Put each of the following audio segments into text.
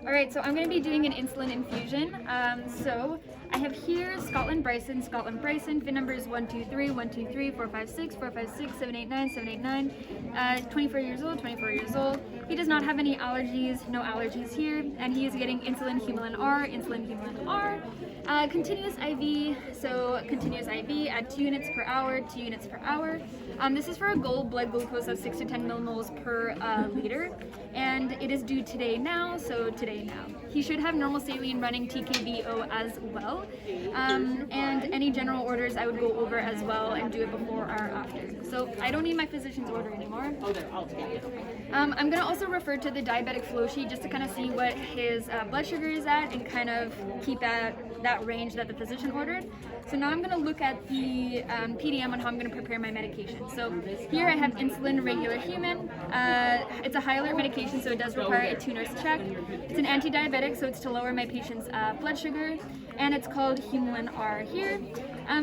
All right, so I'm going to be doing an insulin infusion. So I have here Scotlan Bryson, VIN number is 123, 123, 456, 456, 789, 789, 24 years old. He does not have any allergies, no allergies here, and he is getting insulin Humulin R, continuous IV, so continuous IV at 2 units per hour, 2 units per hour. This is for a goal blood glucose of 6 to 10 millimoles per liter, and it is due today now, so today now. He should have normal saline running TKBO as well, and any general orders I would go over as well and do it before or after. So I don't need my physician's order anymore. I'm going to also refer to the diabetic flow sheet just to kind of see what his blood sugar is at and kind of keep at that range that the physician ordered. So now I'm going to look at the PDM on how I'm going to prepare my medication. So here I have insulin regular human. It's a high alert medication, so it does require a 2 nurse check. It's an anti-diabetic, so it's to lower my patient's blood sugar, and it's called Humulin R here.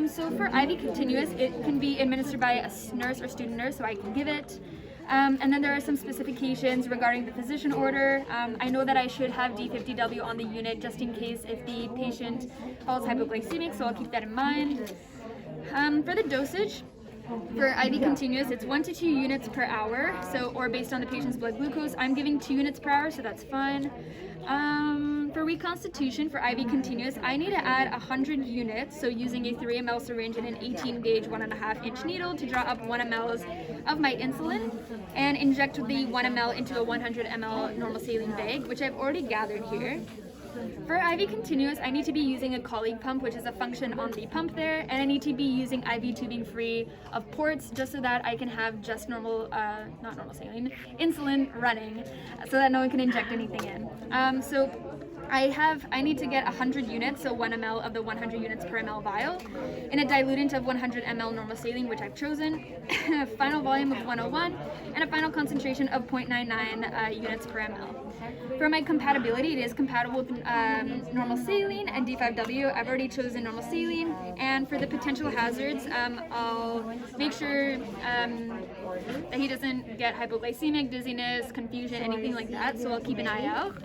So for IV continuous, it can be administered by a nurse or student nurse, so I can give it. And then there are some specifications regarding the physician order. I know that I should have D50W on the unit just in case if the patient falls hypoglycemic, so I'll keep that in mind. For the dosage, for IV continuous, it's 1 to 2 units per hour, or based on the patient's blood glucose. I'm giving 2 units per hour, so that's fine. For reconstitution, for IV continuous, I need to add 100 units, so using a 3 ml syringe and an 18 gauge 1.5 inch needle to draw up 1 ml of my insulin and inject the 1 ml into a 100 ml normal saline bag, which I've already gathered here. For IV continuous, I need to be using a colleague pump, which is a function on the pump there, and I need to be using IV tubing free of ports just so that I can have just normal, not normal saline, insulin running so that no one can inject anything in. So I need to get 100 units, so 1 ml of the 100 units per ml vial, in a diluent of 100 ml normal saline, which I've chosen, a final volume of 101, and a final concentration of 0.99 units per ml. For my compatibility, it is compatible with normal saline and D5W. I've already chosen normal saline, and for the potential hazards, I'll make sure that he doesn't get hypoglycemic, dizziness, confusion, anything like that, so I'll keep an eye out.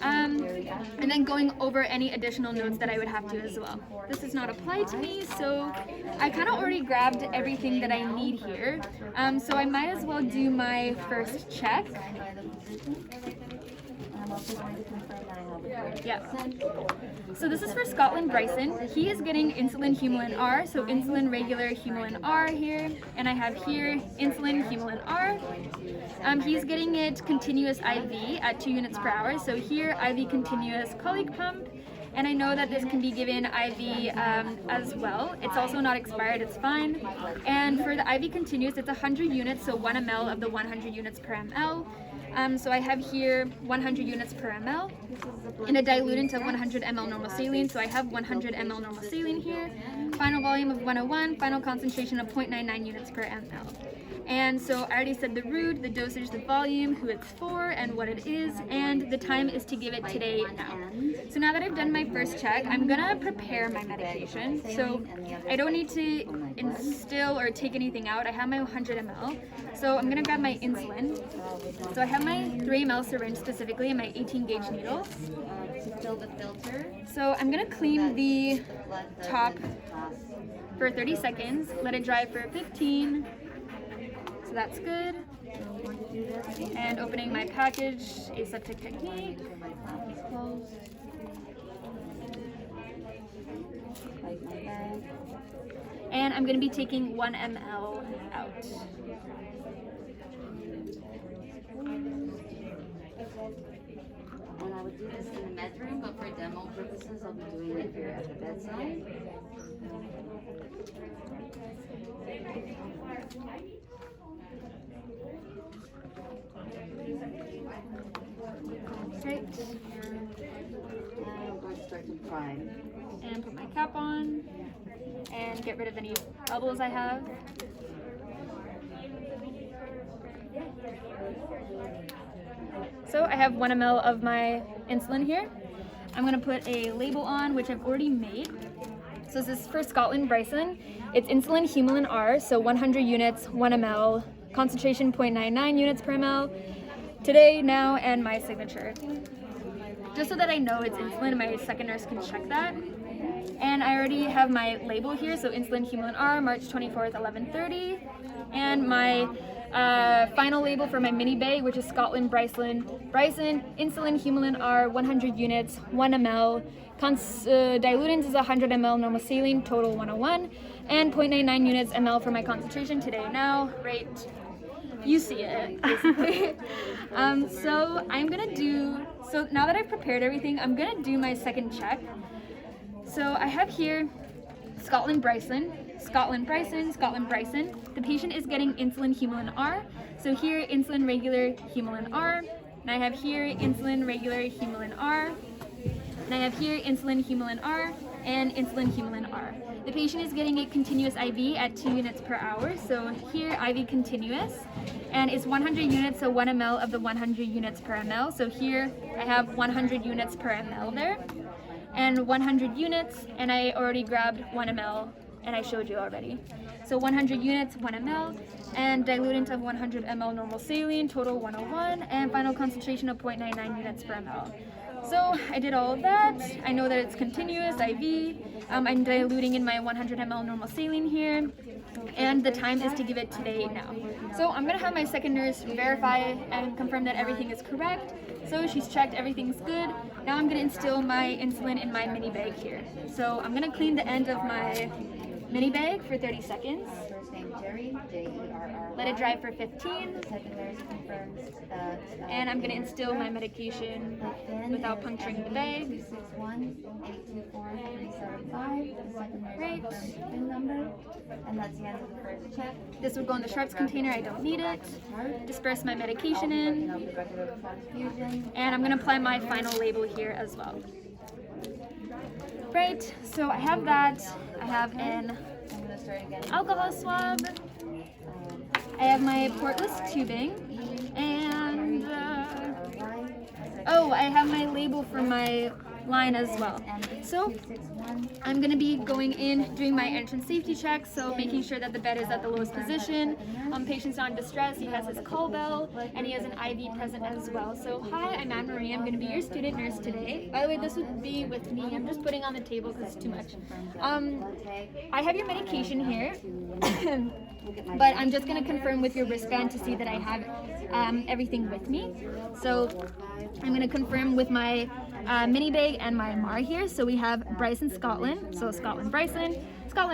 And then going over any additional notes that I would have to as well. This does not apply to me, so I kind of already grabbed everything that I need here. So I might as well do my first check. Yeah. So this is for Scotlan Bryson. He is getting insulin Humulin R, so insulin regular Humulin R here, and I have here insulin Humulin R. He's getting it continuous IV at 2 units per hour, so here IV continuous colleague pump, and I know that this can be given IV as well. It's also not expired, it's fine. And for the IV continuous, it's 100 units, so 1 ml of the 100 units per ml. So I have here 100 units per ml in a diluent of 100 ml normal saline, so I have 100 ml normal saline here. Final volume of 101, final concentration of 0.99 units per ml. And so I already said the route, the dosage, the volume, who it's for, and what it is, and the time is to give it today now. So now that I've done my first check, I'm gonna prepare my medication. So I don't need to instill or take anything out. I have my 100 ml. So I'm gonna grab my insulin. So I have my 3 ml syringe specifically and my 18 gauge needle. To fill the filter. So I'm gonna clean the top for 30 seconds, let it dry for 15. So that's good. And opening my package, aseptic technique. And I'm going to be taking 1 ml out. And I would do this in the med room, but for demo purposes, I'll be doing it here at the bedside. Great. I'm going to start to prime. And put my cap on and get rid of any bubbles I have. So I have 1 ml of my insulin here. I'm going to put a label on, which I've already made. So this is for Scotlan Bryson. It's insulin Humulin R, so 100 units, 1 ml, concentration 0.99 units per ml. Today, now, and my signature. just so that I know it's insulin and my second nurse can check that. And I already have my label here, so insulin Humulin R, March 24th, 11:30. And my final label for my mini bag, which is Scotlan Bryson, insulin Humulin R, 100 units, 1 ml. Diluent is 100 ml normal saline, total 101. And 0.99 units ml for my concentration today now, right? You see it, basically. So now that I've prepared everything, I'm gonna do my second check. So I have here Scotlan Bryson. The patient is getting insulin Humulin R. So here, insulin regular Humulin R. And I have here insulin regular Humulin R. And I have here insulin Humulin R and insulin Humulin R. The patient is getting a continuous IV at 2 units per hour. So here, IV continuous. And it's 100 units, so 1 ml of the 100 units per ml. So here, I have 100 units per ml there. And 100 units, and I already grabbed 1 ml, and I showed you already. So 100 units, 1 ml, and diluent of 100 ml normal saline, total 101, and final concentration of 0.99 units per ml. So I did all of that. I know that it's continuous, IV. I'm diluting in my 100 ml normal saline here, and the time is to give it today now. So I'm gonna have my second nurse verify and confirm that everything is correct. So she's checked, everything's good. Now I'm gonna instill my insulin in my mini bag here. So I'm gonna clean the end of my mini bag for 30 seconds. First name Jerry, Jerry. Let it dry for 15. Second nurse confirms. And I'm gonna instill my medication without puncturing the bag. 261-824-375. The second nurse confirms PIN number. And that's the end of the first check. This would go in the sharps container, I don't need it. Disperse my medication in. And I'm gonna apply my final label here as well. Right, so I have that. I have an alcohol swab. I have my portless tubing. And, I have my label for my line as well. So I'm going to be going in, doing my entrance safety check, so making sure that the bed is at the lowest position. Patient's not in distress, he has his call bell, and he has an IV present as well. So hi, I'm Anne Marie, I'm going to be your student nurse today. By the way, this would be with me, I'm just putting on the table because it's too much. I have your medication here. But I'm just going to confirm with your wristband to see that I have everything with me. So I'm going to confirm with my mini bag and my MAR here. So we have Bryson Scotlan, so Scotlan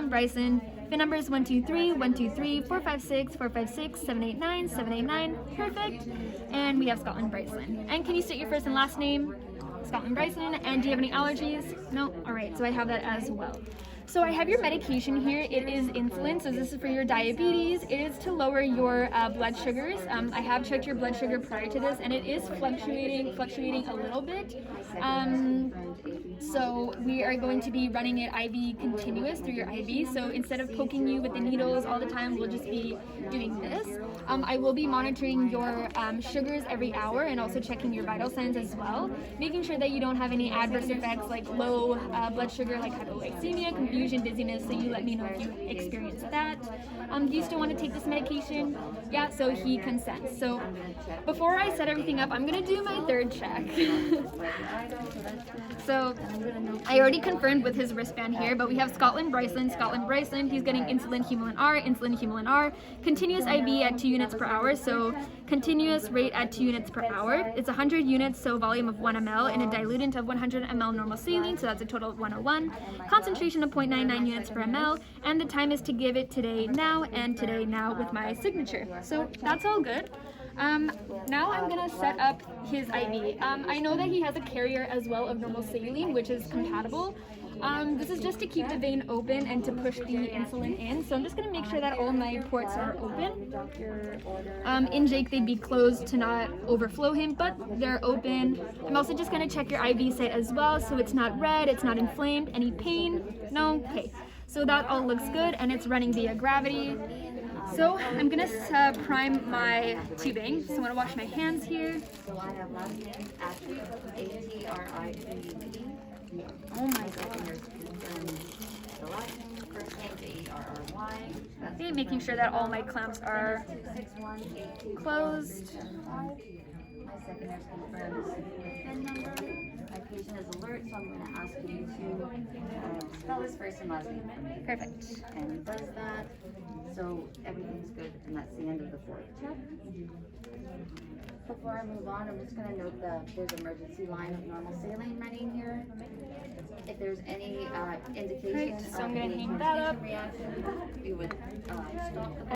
Bryson, PIN number is 123 123 456 456 789 789. Perfect. And we have Scotlan Bryson. And can you state your first and last name? Scotlan Bryson. And do you have any allergies? No? Alright, so I have that as well. So I have your medication here. It is insulin, so this is for your diabetes. It is to lower your blood sugars. I have checked your blood sugar prior to this, and it is fluctuating a little bit. So we are going to be running it IV continuous through your IV. So instead of poking you with the needles all the time, we'll just be doing this. I will be monitoring your sugars every hour and also checking your vital signs as well, making sure that you don't have any adverse effects like low blood sugar, like hypoglycemia, confusion, dizziness. So you let me know if you experience that. Do you still want to take this medication? Yeah, so he consents. So before I set everything up, I'm gonna do my third check. So I already confirmed with his wristband here, but we have Scotlan Bryson. He's getting insulin Humulin R, continuous IV at 2 units per hour. So continuous rate at 2 units per hour. It's 100 units, so volume of 1 ml, and a diluent of 100 ml normal saline, so that's a total of 101. Concentration of 0.99 units per ml, and the time is to give it today now and today now with my signature. So that's all good. Now I'm gonna set up his IV. I know that he has a carrier as well of normal saline, which is compatible. This is just to keep the vein open and to push the insulin in. So I'm just gonna make sure that all my ports are open. In Jake, they'd be closed to not overflow him, but they're open. I'm also just gonna check your IV site as well, so it's not red, it's not inflamed. Any pain? No? Okay. So that all looks good, and it's running via gravity. So I'm gonna prime my tubing. So I'm gonna wash my hands here. So I have last name Ashley, A-T-R-I-P-E. Oh my god. The last name, first name J-E-R-R-Y. Okay, making sure that all my clamps are closed. My second nurse confirms PIN number. I tell his first and last name for me. Perfect. And he does that. So everything's good, and that's the end of the fourth check. Before I move on, I'm just going to note that there's emergency line of normal saline running here. If there's any indication Great, so of I'm gonna any hang that up. constipation reaction, we would stop the